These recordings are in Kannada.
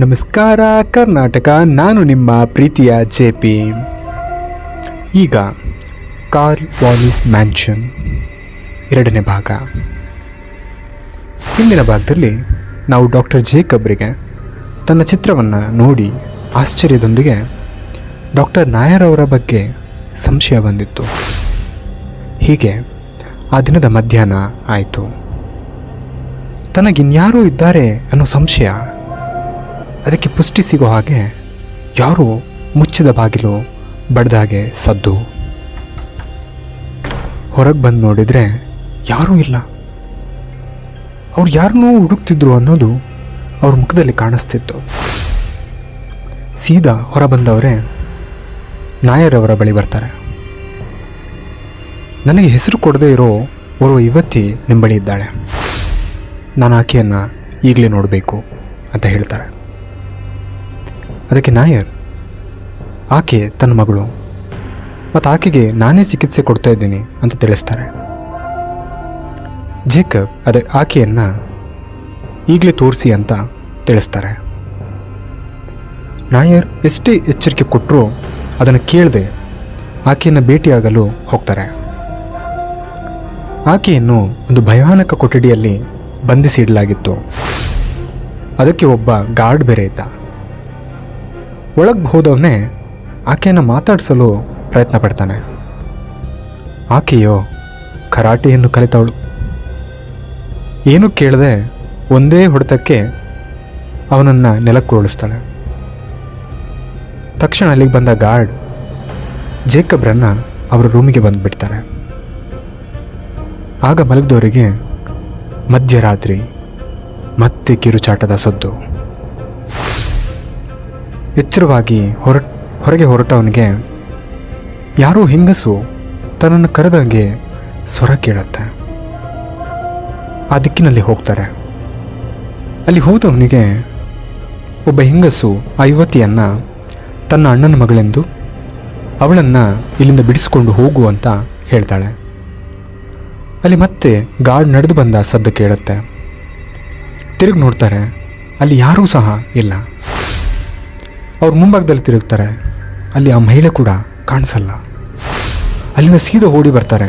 ನಮಸ್ಕಾರ ಕರ್ನಾಟಕ, ನಾನು ನಿಮ್ಮ ಪ್ರೀತಿಯ JP. ಈಗ ಕಾರ್ಲ್ ವಾಲಿಸ್ ಮ್ಯಾನ್ಷನ್ ಎರಡನೇ ಭಾಗ. ಹಿಂದಿನ ಭಾಗದಲ್ಲಿ ನಾವು ಡಾಕ್ಟರ್ ಜೇಕಬ್ರಿಗೆ ತನ್ನ ಚಿತ್ರವನ್ನು ನೋಡಿ ಆಶ್ಚರ್ಯದೊಂದಿಗೆ ಡಾಕ್ಟರ್ ನಾಯರ್ ಅವರ ಬಗ್ಗೆ ಸಂಶಯ ಬಂದಿತ್ತು. ಹೀಗೆ ಆ ದಿನದ ಮಧ್ಯಾಹ್ನ ಆಯಿತು. ತನಗಿನ್ಯಾರೂ ಇದ್ದಾರೆ ಅನ್ನೋ ಸಂಶಯ, ಅದಕ್ಕೆ ಪುಷ್ಟಿ ಸಿಗೋ ಹಾಗೆ ಯಾರೋ ಮುಚ್ಚಿದ ಬಾಗಿಲು ಬಡ್ದಾಗೆ ಸದ್ದು. ಹೊರಗೆ ಬಂದು ನೋಡಿದರೆ ಯಾರೂ ಇಲ್ಲ. ಅವ್ರು ಯಾರನ್ನೂ ಹುಡುಕ್ತಿದ್ರು ಅನ್ನೋದು ಅವ್ರ ಮುಖದಲ್ಲಿ ಕಾಣಿಸ್ತಿತ್ತು. ಸೀದಾ ಹೊರ ಬಂದವರೇ ನಾಯರ್ ಅವರ ಬಳಿ ಬರ್ತಾರೆ. ನನಗೆ ಹೆಸರು ಕೊಡದೇ ಇರೋ ಓರ್ವ ಯುವತಿ ನಿಮ್ಮ ಬಳಿ ಇದ್ದಾಳೆ, ನಾನು ಆಕೆಯನ್ನು ಈಗಲೇ ನೋಡಬೇಕು ಅಂತ ಹೇಳ್ತಾರೆ. ಅದಕ್ಕೆ ನಾಯರ್, ಆಕೆ ತನ್ನ ಮಗಳು ಮತ್ತು ಆಕೆಗೆ ನಾನೇ ಚಿಕಿತ್ಸೆ ಕೊಡ್ತಾ ಇದ್ದೀನಿ ಅಂತ ತಿಳಿಸ್ತಾರೆ. ಜೇಕಬ್ ಆಕೆಯನ್ನು ಈಗಲೇ ತೋರಿಸಿ ಅಂತ ತಿಳಿಸ್ತಾರೆ. ನಾಯರ್ ಎಷ್ಟೇ ಎಚ್ಚರಿಕೆ ಕೊಟ್ಟರೂ ಅದನ್ನು ಕೇಳದೆ ಆಕೆಯನ್ನು ಭೇಟಿಯಾಗಲು ಹೋಗ್ತಾರೆ. ಆಕೆಯನ್ನು ಒಂದು ಭಯಾನಕ ಕೊಠಡಿಯಲ್ಲಿ ಬಂಧಿಸಿ ಇಡಲಾಗಿತ್ತು. ಅದಕ್ಕೆ ಒಬ್ಬ ಗಾರ್ಡ್ ಬೇರೆ ಇದ್ದ. ಒಳಗೆ ಹೋದವನೇ ಆಕೆಯನ್ನು ಮಾತಾಡಿಸಲು ಪ್ರಯತ್ನ ಪಡ್ತಾನೆ. ಆಕೆಯೋ ಕರಾಟೆಯನ್ನು ಕಲಿತವಳು. ಏನೂ ಕೇಳದೆ ಒಂದೇ ಹೊಡೆತಕ್ಕೆ ಅವನನ್ನು ನೆಲಕ್ಕೆ ಉರುಳಿಸ್ತಾಳೆ. ತಕ್ಷಣ ಅಲ್ಲಿಗೆ ಬಂದ ಗಾರ್ಡ್ ಜೇಕಬ್ರನ್ನು ಅವರ ರೂಮಿಗೆ ಬಂದುಬಿಡ್ತಾರೆ. ಆಗ ಮಲಗಿದವರಿಗೆ ಮಧ್ಯರಾತ್ರಿ ಮತ್ತೆ ಕಿರುಚಾಟದ ಸದ್ದು. ಎಚ್ಚರವಾಗಿ ಹೊರಗೆ ಹೊರಟವನಿಗೆ ಯಾರೋ ಹೆಂಗಸು ತನ್ನನ್ನು ಕರೆದಂಗೆ ಸ್ವರ ಕೇಳುತ್ತೆ. ಆ ದಿಕ್ಕಿನಲ್ಲಿ ಹೋಗ್ತಾರೆ. ಅಲ್ಲಿ ಹೋದವನಿಗೆ ಒಬ್ಬ ಹೆಂಗಸು ಆ ಯುವತಿಯನ್ನು ತನ್ನ ಅಣ್ಣನ ಮಗಳೆಂದು ಅವಳನ್ನು ಇಲ್ಲಿಂದ ಬಿಡಿಸಿಕೊಂಡು ಹೋಗು ಅಂತ ಹೇಳ್ತಾಳೆ. ಅಲ್ಲಿ ಮತ್ತೆ ಗಾರ್ಡ್ ನಡೆದು ಬಂದ ಸದ್ದು ಕೇಳುತ್ತೆ. ತಿರುಗಿ ನೋಡ್ತಾರೆ, ಅಲ್ಲಿ ಯಾರೂ ಸಹ ಇಲ್ಲ. ಅವ್ರ ಮುಂಭಾಗದಲ್ಲಿ ತಿರುಗ್ತಾರೆ, ಅಲ್ಲಿ ಆ ಮಹಿಳೆ ಕೂಡ ಕಾಣಿಸಲ್ಲ. ಅಲ್ಲಿಂದ ಸೀದಾ ಓಡಿ ಬರ್ತಾರೆ.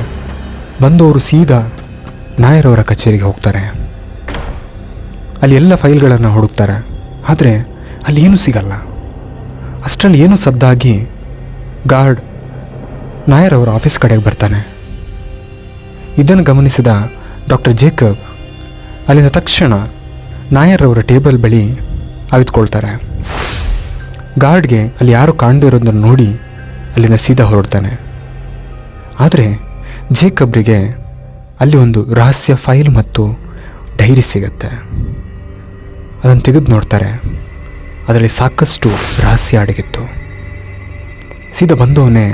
ಬಂದವರು ಸೀದಾ ನಾಯರ್ ಅವರ ಕಚೇರಿಗೆ ಹೋಗ್ತಾರೆ. ಅಲ್ಲಿ ಎಲ್ಲ ಫೈಲ್ಗಳನ್ನು ಹುಡುಕ್ತಾರೆ, ಆದರೆ ಅಲ್ಲಿ ಏನೂ ಸಿಗಲ್ಲ. ಅಷ್ಟರಲ್ಲಿ ಏನೂ ಸದ್ದಾಗಿ ಗಾರ್ಡ್ ನಾಯರ್ ಅವರ ಆಫೀಸ್ ಕಡೆಗೆ ಬರ್ತಾನೆ. ಇದನ್ನು ಗಮನಿಸಿದ ಡಾಕ್ಟರ್ ಜೇಕಬ್ ಅಲ್ಲಿಂದ ತಕ್ಷಣ ನಾಯರ್ ಅವರ ಟೇಬಲ್ ಬಳಿ ಅವಿತ್ಕೊಳ್ತಾರೆ. ಗಾರ್ಡ್ಗೆ ಅಲ್ಲಿ ಯಾರು ಕಾಣದೇ ಇರೋದನ್ನು ನೋಡಿ ಅಲ್ಲಿಂದ ಸೀದಾ ಹೊರಡ್ತಾನೆ. ಆದರೆ ಜೇಕಬ್ರಿಗೆ ಅಲ್ಲಿ ಒಂದು ರಹಸ್ಯ ಫೈಲ್ ಮತ್ತು ಡೈರಿ ಸಿಗುತ್ತೆ. ಅದನ್ನು ತೆಗೆದು ನೋಡ್ತಾರೆ. ಅದರಲ್ಲಿ ಸಾಕಷ್ಟು ರಹಸ್ಯ ಅಡಗಿತ್ತು. ಸೀದಾ ಬಂದವನೇ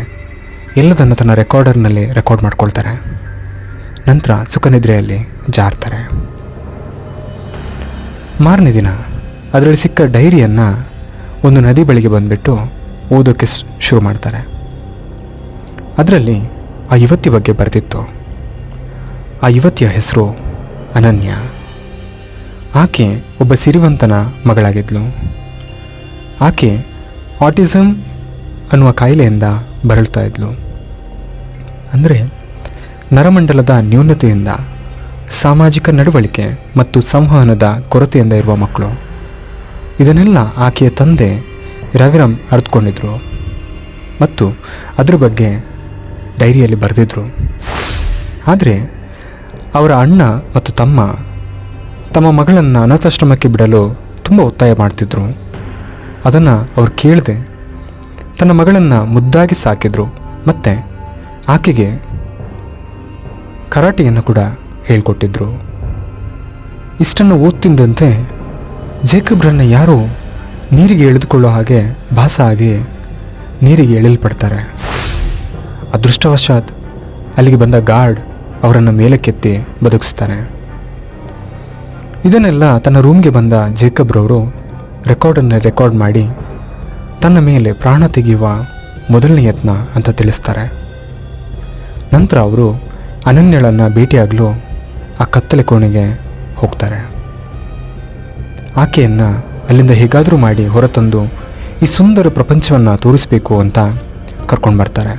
ಎಲ್ಲದನ್ನು ತನ್ನ ರೆಕಾರ್ಡರ್ನಲ್ಲಿ ರೆಕಾರ್ಡ್ ಮಾಡ್ಕೊಳ್ತಾರೆ. ನಂತರ ಸುಖನಿದ್ರೆಯಲ್ಲಿ ಜಾರ್ತಾರೆ. ಮಾರನೇ ದಿನ ಅದರಲ್ಲಿ ಸಿಕ್ಕ ಡೈರಿಯನ್ನು ಒಂದು ನದಿ ಬಳಿಗೆ ಬಂದುಬಿಟ್ಟು ಓದೋಕ್ಕೆ ಶುರು ಮಾಡ್ತಾರೆ. ಅದರಲ್ಲಿ ಆ ಯುವತಿ ಬಗ್ಗೆ ಬರೆದಿತ್ತು. ಆ ಯುವತಿಯ ಹೆಸರು ಅನನ್ಯ. ಆಕೆ ಒಬ್ಬ ಸಿರಿವಂತನ ಮಗಳಾಗಿದ್ಲು. ಆಕೆ ಆಟಿಸಮ್ ಅನ್ನುವ ಕಾಯಿಲೆಯಿಂದ ಬಳಲ್ತಾ ಇದ್ಲು. ಅಂದರೆ ನರಮಂಡಲದ ನ್ಯೂನತೆಯಿಂದ, ಸಾಮಾಜಿಕ ನಡವಳಿಕೆ ಮತ್ತು ಸಂವಹನದ ಕೊರತೆಯಿಂದ ಇರುವ ಮಕ್ಕಳು. ಇದನ್ನೆಲ್ಲ ಆಕೆಯ ತಂದೆ ರವಿರಾಮ್ ಅರಿತುಕೊಂಡಿದ್ರು ಮತ್ತು ಅದರ ಬಗ್ಗೆ ಡೈರಿಯಲ್ಲಿ ಬರೆದಿದ್ರು. ಆದರೆ ಅವರ ಅಣ್ಣ ಮತ್ತು ತಮ್ಮ ಮಗಳನ್ನು ಅನಾಥಾಶ್ರಮಕ್ಕೆ ಬಿಡಲು ತುಂಬ ಒತ್ತಾಯ ಮಾಡ್ತಿದ್ರು. ಅದನ್ನು ಅವ್ರು ಕೇಳದೆ ತನ್ನ ಮಗಳನ್ನು ಮುದ್ದಾಗಿ ಸಾಕಿದ್ರು ಮತ್ತು ಆಕೆಗೆ ಕರಾಟೆಯನ್ನು ಕೂಡ ಹೇಳಿಕೊಟ್ಟಿದ್ರು. ಇಷ್ಟನ್ನು ಓದ್ತಿದ್ದಂತೆ ಜೇಕಬ್ರನ್ನು ಯಾರೋ ನೀರಿಗೆ ಎಳೆದುಕೊಳ್ಳೋ ಹಾಗೆ ಭಾಸ ಆಗಿ ನೀರಿಗೆ ಎಳೆಯಲ್ಪಡ್ತಾರೆ. ಅದೃಷ್ಟವಶಾತ್ ಅಲ್ಲಿಗೆ ಬಂದ ಗಾರ್ಡ್ ಅವರನ್ನು ಮೇಲಕ್ಕೆತ್ತಿ ಬದುಕಿಸ್ತಾನೆ. ಇದನ್ನೆಲ್ಲ ತನ್ನ ರೂಮ್ಗೆ ಬಂದ ಜೇಕಬ್ರವರು ರೆಕಾರ್ಡನ್ನು ರೆಕಾರ್ಡ್ ಮಾಡಿ ತನ್ನ ಮೇಲೆ ಪ್ರಾಣ ತೆಗೆಯುವ ಮೊದಲನೇ ಯತ್ನ ಅಂತ ತಿಳಿಸ್ತಾರೆ. ನಂತರ ಅವರು ಅನನ್ಯಳನ್ನು ಭೇಟಿಯಾಗಲು ಆ ಕತ್ತಲೆ ಕೋಣೆಗೆ ಹೋಗ್ತಾರೆ. ಆಕೆಯನ್ನು ಅಲ್ಲಿಂದ ಹೇಗಾದರೂ ಮಾಡಿ ಹೊರತಂದು ಈ ಸುಂದರ ಪ್ರಪಂಚವನ್ನು ತೋರಿಸಬೇಕು ಅಂತ ಕರ್ಕೊಂಡು ಬರ್ತಾರೆ.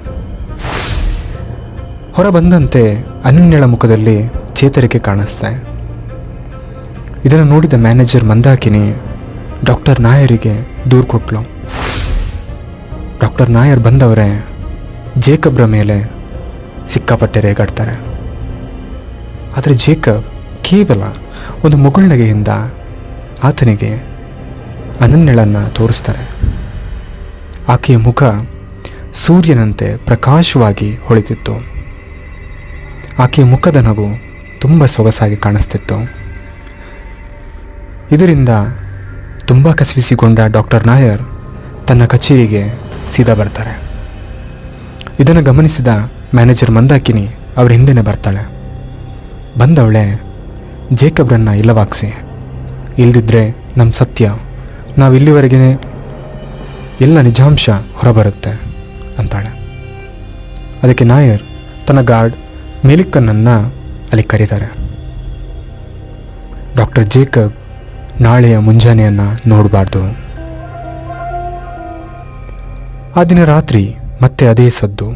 ಹೊರ ಬಂದಂತೆ ಅನನ್ಯಳ ಮುಖದಲ್ಲಿ ಚೇತರಿಕೆ ಕಾಣಿಸ್ತೆ. ಇದನ್ನು ನೋಡಿದ ಮ್ಯಾನೇಜರ್ ಮಂದಾಕಿನಿ ಡಾಕ್ಟರ್ ನಾಯರಿಗೆ ದೂರು ಕೊಟ್ಲು. ಡಾಕ್ಟರ್ ನಾಯರ್ ಬಂದವರೇ ಜೇಕಬ್ರ ಮೇಲೆ ಸಿಕ್ಕಾಪಟ್ಟೆ ರೇಗಾಡ್ತಾರೆ. ಆದರೆ ಜೇಕಬ್ ಕೇವಲ ಒಂದು ಮುಗುಳ್ನಗೆಯಿಂದ ಆತನಿಗೆ ಅನನ್ಯಳನ್ನು ತೋರಿಸ್ತಾರೆ. ಆಕೆಯ ಮುಖ ಸೂರ್ಯನಂತೆ ಪ್ರಕಾಶವಾಗಿ ಹೊಳಿತಿತ್ತು. ಆಕೆಯ ಮುಖದ ನಗು ತುಂಬ ಸೊಗಸಾಗಿ ಕಾಣಿಸ್ತಿತ್ತು. ಇದರಿಂದ ತುಂಬ ಕಸಿವಿಸಿಕೊಂಡ ಡಾಕ್ಟರ್ ನಾಯರ್ ತನ್ನ ಕಚೇರಿಗೆ ಸೀದಾ ಬರ್ತಾರೆ. ಇದನ್ನು ಗಮನಿಸಿದ ಮ್ಯಾನೇಜರ್ ಮಂದಾಕಿನಿ ಅವರ ಹಿಂದೆನೇ ಬರ್ತಾಳೆ. ಬಂದವಳೆ ಜೇಕಬ್ರನ್ನ ಇಲ್ಲವಾಗ್ಸಿ, ಇಲ್ದಿದ್ರೆ ನಮ್ಮ ಸತ್ಯ, ನಾವು ಇಲ್ಲಿವರೆಗೆ ಎಲ್ಲ ನಿಜಾಂಶ ಹೊರಬರುತ್ತೆ ಅಂತಾಳೆ. ಅದಕ್ಕೆ ನಾಯರ್ ತನ್ನ ಗಾರ್ಡ್ ಮೆಲಿಕನನ್ನು ಅಲ್ಲಿ ಕರೀತಾರೆ. ಡಾಕ್ಟರ್ ಜೇಕಬ್ ನಾಳೆಯ ಮುಂಜಾನೆಯನ್ನು ನೋಡಬಾರ್ದು. ಆ ದಿನ ರಾತ್ರಿ ಮತ್ತೆ ಅದೇ ಸದ್ದು.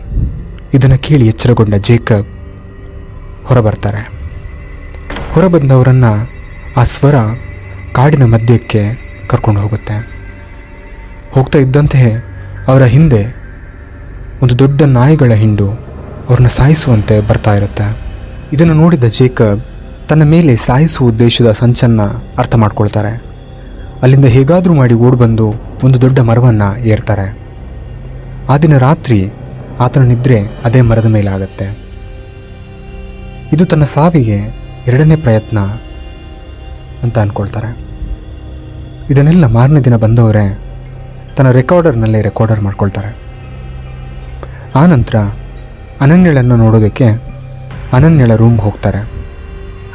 ಇದನ್ನು ಕೇಳಿ ಎಚ್ಚರಗೊಂಡ ಜೇಕಬ್ ಹೊರಬರ್ತಾರೆ. ಹೊರಬಂದವರನ್ನು ಆ ಸ್ವರ ಕಾಡಿನ ಮಧ್ಯಕ್ಕೆ ಕರ್ಕೊಂಡು ಹೋಗುತ್ತೆ. ಹೋಗ್ತಾ ಇದ್ದಂತೆಯೇ ಅವರ ಹಿಂದೆ ಒಂದು ದೊಡ್ಡ ನಾಯಿಗಳ ಹಿಂಡು ಅವ್ರನ್ನ ಸಾಯಿಸುವಂತೆ ಬರ್ತಾ ಇರುತ್ತೆ. ಇದನ್ನು ನೋಡಿದ ಜೇಕಬ್ ತನ್ನ ಮೇಲೆ ಸಾಯಿಸುವ ಉದ್ದೇಶದ ಸಂಚನ್ನು ಅರ್ಥ ಮಾಡ್ಕೊಳ್ತಾರೆ. ಅಲ್ಲಿಂದ ಹೇಗಾದರೂ ಮಾಡಿ ಓಡಿಬಂದು ಒಂದು ದೊಡ್ಡ ಮರವನ್ನು ಏರ್ತಾರೆ. ಆ ದಿನ ರಾತ್ರಿ ಆತನ ನಿದ್ರೆ ಅದೇ ಮರದ ಮೇಲೆ ಆಗುತ್ತೆ. ಇದು ತನ್ನ ಸಾವಿಗೆ ಎರಡನೇ ಪ್ರಯತ್ನ ಅಂತ ಅಂದ್ಕೊಳ್ತಾರೆ. ಇದನ್ನೆಲ್ಲ ಮಾರನೇ ದಿನ ಬಂದವರೇ ತನ್ನ ರೆಕಾರ್ಡರ್ನಲ್ಲೇ ರೆಕಾರ್ಡರ್ ಮಾಡ್ಕೊಳ್ತಾರೆ. ಆನಂತರ ಅನನ್ಯಳನ್ನು ನೋಡೋದಕ್ಕೆ ಅನನ್ಯಳ ರೂಮ್ಗೆ ಹೋಗ್ತಾರೆ.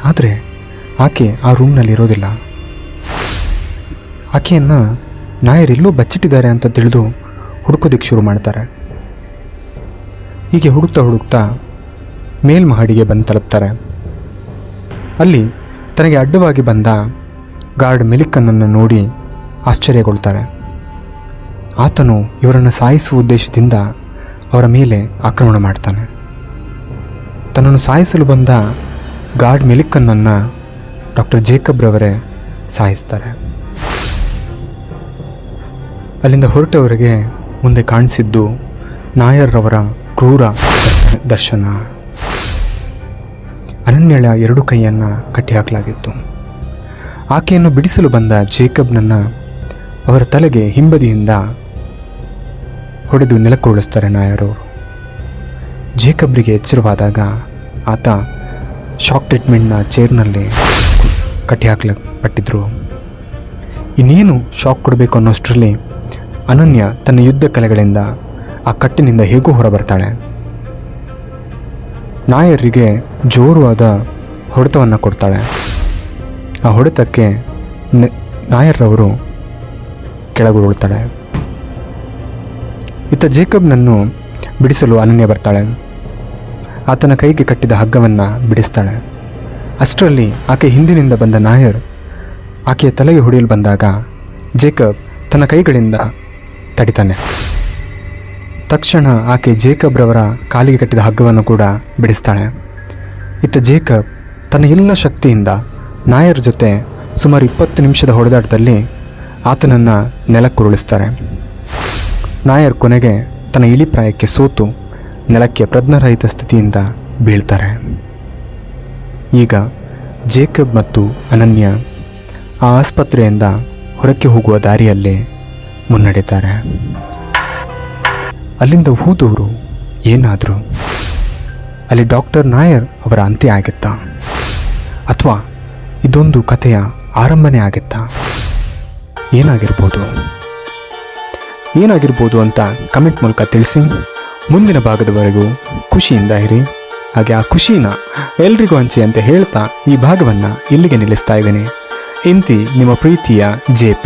ಆದರೆ ಆಕೆ ಆ ರೂಮ್ನಲ್ಲಿರೋದಿಲ್ಲ. ಆಕೆಯನ್ನು ನಾಯರೆಲ್ಲೋ ಬಚ್ಚಿಟ್ಟಿದ್ದಾರೆ ಅಂತ ತಿಳಿದು ಹುಡುಕೋದಕ್ಕೆ ಶುರು ಮಾಡ್ತಾರೆ. ಹೀಗೆ ಹುಡುಕ್ತಾ ಮೇಲ್ಮಹಡಿಗೆ ಬಂದು ತಲುಪ್ತಾರೆ. ಅಲ್ಲಿ ತನಗೆ ಅಡ್ಡವಾಗಿ ಬಂದ ಗಾರ್ಡ್ ಮೆಲಿಕನನ್ನು ನೋಡಿ ಆಶ್ಚರ್ಯಗೊಳ್ತಾರೆ. ಆತನು ಇವರನ್ನು ಸಾಯಿಸುವ ಉದ್ದೇಶದಿಂದ ಅವರ ಮೇಲೆ ಆಕ್ರಮಣ ಮಾಡ್ತಾನೆ. ತನ್ನನ್ನು ಸಾಯಿಸಲು ಬಂದ ಗಾರ್ಡ್ ಮೆಲಿಕನನ್ನು ಡಾಕ್ಟರ್ ಜೇಕಬ್ರವರೇ ಸಾಯಿಸ್ತಾರೆ. ಅಲ್ಲಿಂದ ಹೊರಟವರಿಗೆ ಮುಂದೆ ಕಾಣಿಸಿದ್ದು ನಾಯರ್ರವರ ಕ್ರೂರ ದರ್ಶನ. ಅನನ್ಯಳ ಎರಡು ಕೈಯನ್ನು ಕಟ್ಟಿಹಾಕಲಾಗಿತ್ತು. ಆಕೆಯನ್ನು ಬಿಡಿಸಲು ಬಂದ ಜೇಕಬ್ನನ್ನು ಅವರ ತಲೆಗೆ ಹಿಂಬದಿಯಿಂದ ಹೊಡೆದು ನೆಲಕ್ಕುರುಳಿಸ್ತಾರೆ ನಾಯರವರು. ಜೇಕಬ್ರಿಗೆ ಎಚ್ಚರವಾದಾಗ ಆತ ಶಾಕ್ ಟ್ರೀಟ್ಮೆಂಟ್ನ ಚೇರ್ನಲ್ಲಿ ಕಟ್ಟಿಹಾಕಲ್ಪಟ್ಟಿದ್ರು. ಇನ್ನೇನು ಶಾಕ್ ಕೊಡಬೇಕು ಅನ್ನೋಷ್ಟರಲ್ಲಿ ಅನನ್ಯ ತನ್ನ ಯುದ್ಧ ಕಲೆಗಳಿಂದ ಆ ಕಟ್ಟಿನಿಂದ ಹೇಗೂ ಹೊರಬರ್ತಾಳೆ. ನಾಯರಿಗೆ ಜೋರಾದ ಹೊಡೆತವನ್ನು ಕೊಡ್ತಾಳೆ. ಆ ಹೊಡೆತಕ್ಕೆ ನಾಯರ್ರವರು ಕೆಳಗುರುಳ್ತಾಳೆ. ಇತ್ತ ಜೇಕಬ್ನನ್ನು ಬಿಡಿಸಲು ಅನನ್ಯ ಬರ್ತಾಳೆ. ಆತನ ಕೈಗೆ ಕಟ್ಟಿದ ಹಗ್ಗವನ್ನು ಬಿಡಿಸ್ತಾಳೆ. ಅಷ್ಟರಲ್ಲಿ ಆಕೆ ಹಿಂದಿನಿಂದ ಬಂದ ನಾಯರ್ ಆಕೆಯ ತಲೆಗೆ ಹೊಡೆಯಲು ಬಂದಾಗ ಜೇಕಬ್ ತನ್ನ ಕೈಗಳಿಂದ ತಡಿತಾನೆ. ತಕ್ಷಣ ಆಕೆ ಜೇಕಬ್ರವರ ಕಾಲಿಗೆ ಕಟ್ಟಿದ ಹಗ್ಗವನ್ನು ಕೂಡ ಬಿಡಿಸ್ತಾಳೆ. ಇತ್ತ ಜೇಕಬ್ ತನ್ನ ಎಲ್ಲ ಶಕ್ತಿಯಿಂದ ನಾಯರ್ ಜೊತೆ ಸುಮಾರು 20 ನಿಮಿಷದ ಹೊಡೆದಾಟದಲ್ಲಿ ಆತನನ್ನು ನೆಲಕ್ಕುರುಳಿಸ್ತಾರೆ. ನಾಯರ್ ಕೊನೆಗೆ ತನ್ನ ಇಳಿಪ್ರಾಯಕ್ಕೆ ಸೋತು ನೆಲಕ್ಕೆ ಪ್ರಜ್ಞಾರಹಿತ ಸ್ಥಿತಿಯಿಂದ ಬೀಳ್ತಾರೆ. ಈಗ ಜೇಕಬ್ ಮತ್ತು ಅನನ್ಯ ಆ ಆಸ್ಪತ್ರೆಯಿಂದ ಹೊರಕ್ಕೆ ಹೋಗುವ ದಾರಿಯಲ್ಲಿ ಮುನ್ನಡೆತಾರೆ. ಅಲ್ಲಿಂದ ಹೋದವರು ಏನಾದರೂ ಅಲ್ಲಿ ಡಾಕ್ಟರ್ ನಾಯರ್ ಅವರ ಅಂತ್ಯ ಆಗಿತ್ತಾ, ಅಥವಾ ಇದೊಂದು ಕಥೆಯ ಆರಂಭನೆ ಆಗಿತ್ತಾ? ಏನಾಗಿರ್ಬೋದು ಅಂತ ಕಮೆಂಟ್ ಮೂಲಕ ತಿಳಿಸಿ. ಮುಂದಿನ ಭಾಗದವರೆಗೂ ಖುಷಿಯಿಂದ ಇರಿ. ಹಾಗೆ ಆ ಖುಷಿನ ಎಲ್ರಿಗೂ ಹಂಚಿ ಅಂತ ಹೇಳ್ತಾ ಈ ಭಾಗವನ್ನು ಇಲ್ಲಿಗೆ ನಿಲ್ಲಿಸ್ತಾ ಇದ್ದೀನಿ. ಇಂತಿ ನಿಮ್ಮ ಪ್ರೀತಿಯ JP.